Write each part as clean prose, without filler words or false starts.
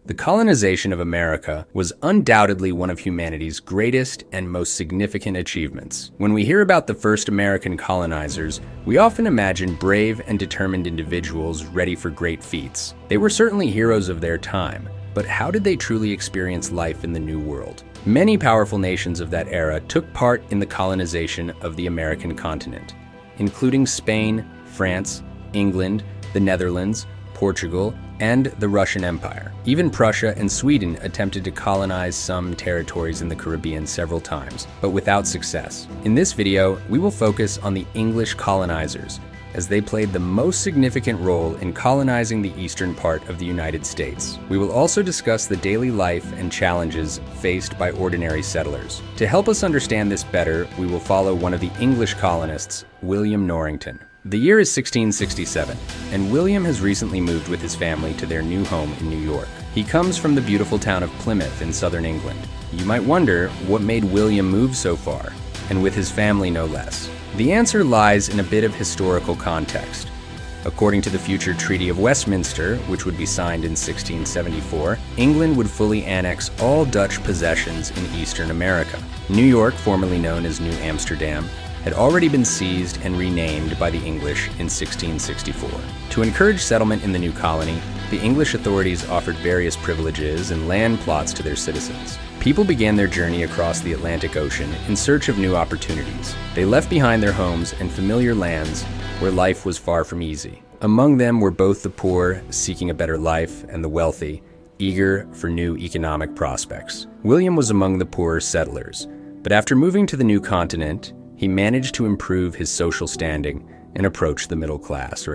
The colonization of America was undoubtedly one of humanity's greatest and most significant achievements. When we hear about the first American colonizers, we often imagine brave and determined individuals ready for great feats. They were certainly heroes of their time, but how did they truly experience life in the New World? Many powerful nations of that era took part in the colonization of the American continent, including Spain, France, England, the Netherlands, Portugal, and the Russian Empire. Even Prussia and Sweden attempted to colonize some territories in the Caribbean several times, but without success. In this video, we will focus on the English colonizers, as they played the most significant role in colonizing the eastern part of the United States. We will also discuss the daily life and challenges faced by ordinary settlers. To help us understand this better, we will follow one of the English colonists, William Norrington. The year is 1667, and William has recently moved with his family to their new home in New York. He comes from the beautiful town of Plymouth in southern England. You might wonder what made William move so far, and with his family no less. The answer lies in a bit of historical context. According to the future Treaty of Westminster, which would be signed in 1674, England would fully annex all Dutch possessions in eastern America. New York, formerly known as New Amsterdam, had already been seized and renamed by the English in 1664. To encourage settlement in the new colony, the English authorities offered various privileges and land plots to their citizens. People began their journey across the Atlantic Ocean in search of new opportunities. They left behind their homes and familiar lands where life was far from easy. Among them were both the poor, seeking a better life, and the wealthy, eager for new economic prospects. William was among the poorer settlers, but after moving to the new continent, he managed to improve his social standing and approach the middle class.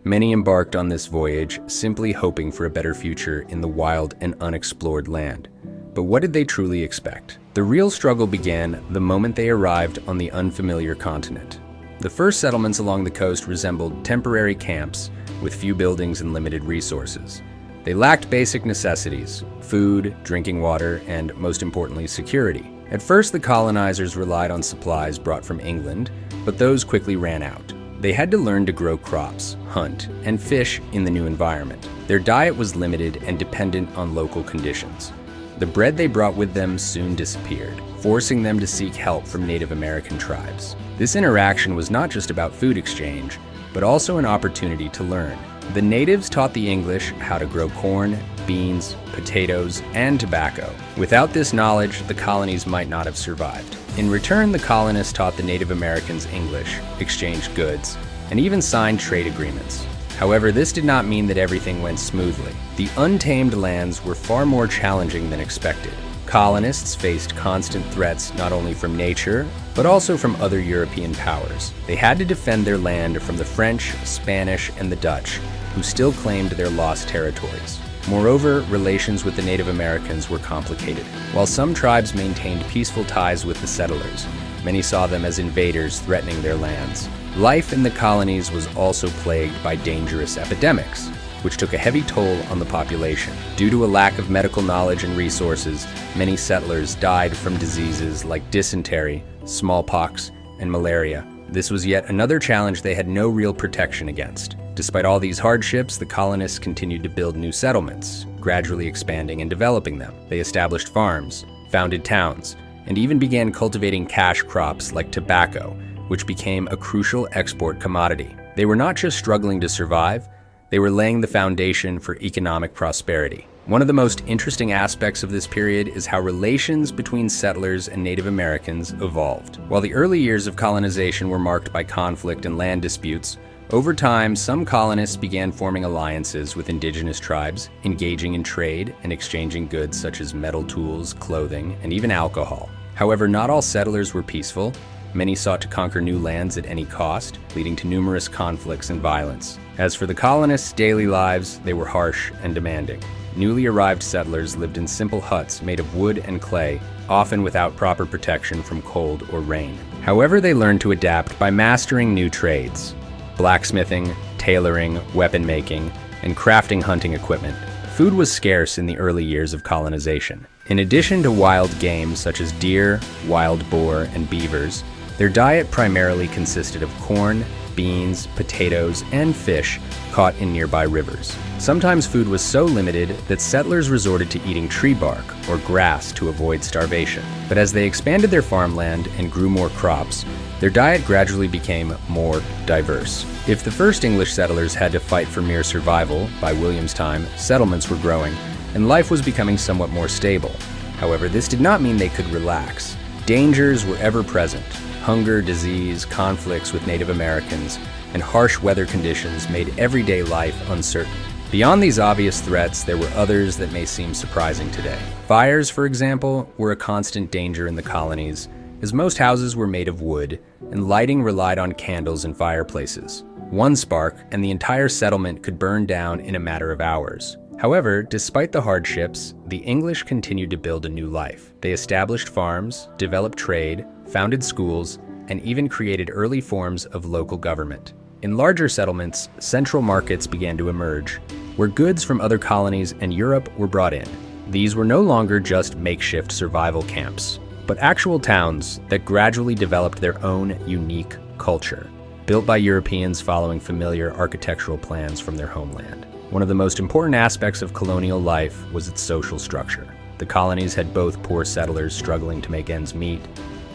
Many embarked on this voyage simply hoping for a better future in the wild and unexplored land. But what did they truly expect? The real struggle began the moment they arrived on the unfamiliar continent. The first settlements along the coast resembled temporary camps with few buildings and limited resources. They lacked basic necessities: food, drinking water, and most importantly, security. At first, the colonizers relied on supplies brought from England, but those quickly ran out. They had to learn to grow crops, hunt, and fish in the new environment. Their diet was limited and dependent on local conditions. The bread they brought with them soon disappeared, forcing them to seek help from Native American tribes. This interaction was not just about food exchange, but also an opportunity to learn. The natives taught the English how to grow corn, beans, potatoes, and tobacco. Without this knowledge, the colonies might not have survived. In return, the colonists taught the Native Americans English, exchanged goods, and even signed trade agreements. However, this did not mean that everything went smoothly. The untamed lands were far more challenging than expected. Colonists faced constant threats not only from nature, but also from other European powers. They had to defend their land from the French, Spanish, and the Dutch, who still claimed their lost territories. Moreover, relations with the Native Americans were complicated. While some tribes maintained peaceful ties with the settlers, many saw them as invaders threatening their lands. Life in the colonies was also plagued by dangerous epidemics, which took a heavy toll on the population. Due to a lack of medical knowledge and resources, many settlers died from diseases like dysentery, smallpox, and malaria. This was yet another challenge they had no real protection against. Despite all these hardships, the colonists continued to build new settlements, gradually expanding and developing them. They established farms, founded towns, and even began cultivating cash crops like tobacco, which became a crucial export commodity. They were not just struggling to survive, they were laying the foundation for economic prosperity. One of the most interesting aspects of this period is how relations between settlers and Native Americans evolved. While the early years of colonization were marked by conflict and land disputes, over time, some colonists began forming alliances with indigenous tribes, engaging in trade and exchanging goods such as metal tools, clothing, and even alcohol. However, not all settlers were peaceful. Many sought to conquer new lands at any cost, leading to numerous conflicts and violence. As for the colonists' daily lives, they were harsh and demanding. Newly arrived settlers lived in simple huts made of wood and clay, often without proper protection from cold or rain. However, they learned to adapt by mastering new trades: blacksmithing, tailoring, weapon making, and crafting hunting equipment. Food was scarce in the early years of colonization. In addition to wild game such as deer, wild boar, and beavers, their diet primarily consisted of corn, beans, potatoes, and fish caught in nearby rivers. Sometimes food was so limited that settlers resorted to eating tree bark or grass to avoid starvation. But as they expanded their farmland and grew more crops, their diet gradually became more diverse. If the first English settlers had to fight for mere survival, by William's time, settlements were growing, and life was becoming somewhat more stable. However, this did not mean they could relax. Dangers were ever present. Hunger, disease, conflicts with Native Americans, and harsh weather conditions made everyday life uncertain. Beyond these obvious threats, there were others that may seem surprising today. Fires, for example, were a constant danger in the colonies, as most houses were made of wood, and lighting relied on candles and fireplaces. One spark, and the entire settlement could burn down in a matter of hours. However, despite the hardships, the English continued to build a new life. They established farms, developed trade, founded schools, and even created early forms of local government. In larger settlements, central markets began to emerge, where goods from other colonies and Europe were brought in. These were no longer just makeshift survival camps, but actual towns that gradually developed their own unique culture, built by Europeans following familiar architectural plans from their homeland. One of the most important aspects of colonial life was its social structure. The colonies had both poor settlers struggling to make ends meet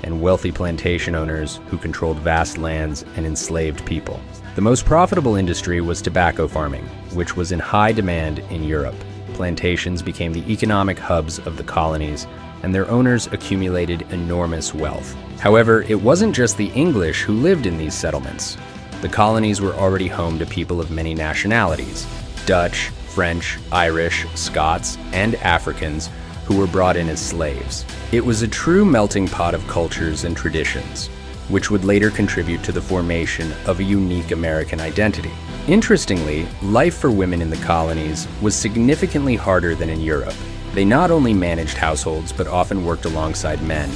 and wealthy plantation owners who controlled vast lands and enslaved people. The most profitable industry was tobacco farming, which was in high demand in Europe. Plantations became the economic hubs of the colonies, and their owners accumulated enormous wealth. However, it wasn't just the English who lived in these settlements. The colonies were already home to people of many nationalities: Dutch, French, Irish, Scots, and Africans who were brought in as slaves. It was a true melting pot of cultures and traditions, which would later contribute to the formation of a unique American identity. Interestingly, life for women in the colonies was significantly harder than in Europe. They not only managed households, but often worked alongside men,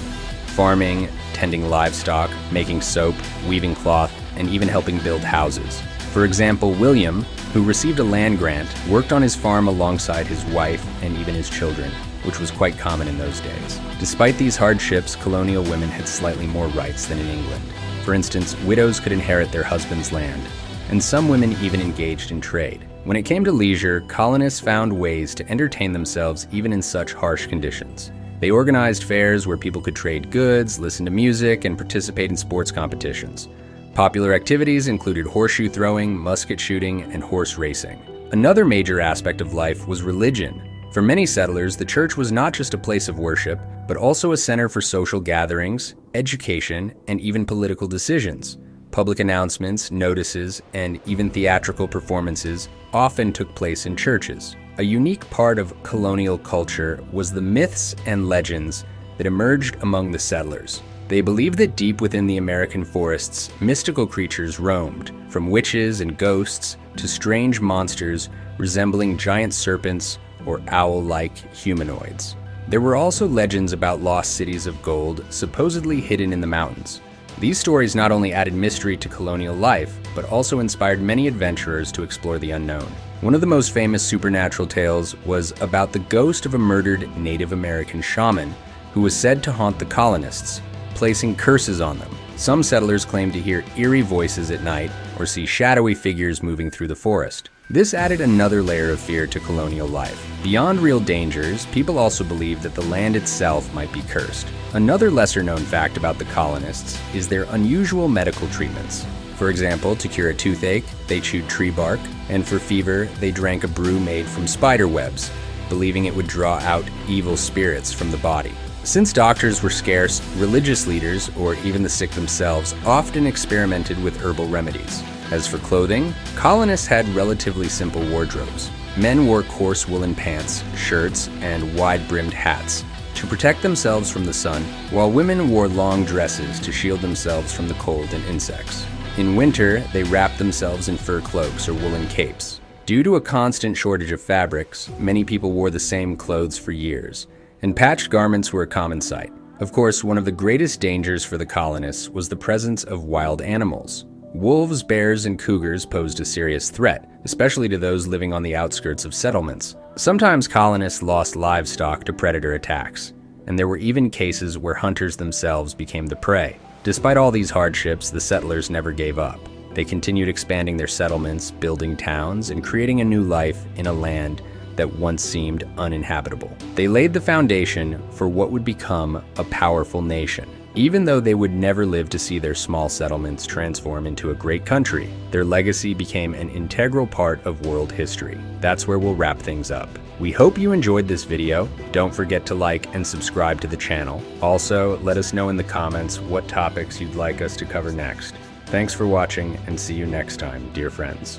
farming, tending livestock, making soap, weaving cloth, and even helping build houses. For example, William, who received a land grant, worked on his farm alongside his wife and even his children, which was quite common in those days. Despite these hardships, colonial women had slightly more rights than in England. For instance, widows could inherit their husband's land, and some women even engaged in trade. When it came to leisure, colonists found ways to entertain themselves even in such harsh conditions. They organized fairs where people could trade goods, listen to music, and participate in sports competitions. Popular activities included horseshoe throwing, musket shooting, and horse racing. Another major aspect of life was religion. For many settlers, the church was not just a place of worship, but also a center for social gatherings, education, and even political decisions. Public announcements, notices, and even theatrical performances often took place in churches. A unique part of colonial culture was the myths and legends that emerged among the settlers. They believed that deep within the American forests, mystical creatures roamed, from witches and ghosts to strange monsters resembling giant serpents or owl-like humanoids. There were also legends about lost cities of gold supposedly hidden in the mountains. These stories not only added mystery to colonial life, but also inspired many adventurers to explore the unknown. One of the most famous supernatural tales was about the ghost of a murdered Native American shaman who was said to haunt the colonists, placing curses on them. Some settlers claimed to hear eerie voices at night or see shadowy figures moving through the forest. This added another layer of fear to colonial life. Beyond real dangers, people also believed that the land itself might be cursed. Another lesser-known fact about the colonists is their unusual medical treatments. For example, to cure a toothache, they chewed tree bark, and for fever, they drank a brew made from spider webs, believing it would draw out evil spirits from the body. Since doctors were scarce, religious leaders, or even the sick themselves, often experimented with herbal remedies. As for clothing, colonists had relatively simple wardrobes. Men wore coarse woolen pants, shirts, and wide-brimmed hats to protect themselves from the sun, while women wore long dresses to shield themselves from the cold and insects. In winter, they wrapped themselves in fur cloaks or woolen capes. Due to a constant shortage of fabrics, many people wore the same clothes for years, and patched garments were a common sight. Of course, one of the greatest dangers for the colonists was the presence of wild animals. Wolves, bears, and cougars posed a serious threat, especially to those living on the outskirts of settlements. Sometimes colonists lost livestock to predator attacks, and there were even cases where hunters themselves became the prey. Despite all these hardships, the settlers never gave up. They continued expanding their settlements, building towns, and creating a new life in a land that once seemed uninhabitable. They laid the foundation for what would become a powerful nation. Even though they would never live to see their small settlements transform into a great country, their legacy became an integral part of world history. That's where we'll wrap things up. We hope you enjoyed this video. Don't forget to like and subscribe to the channel. Also, let us know in the comments what topics you'd like us to cover next. Thanks for watching, and see you next time, dear friends.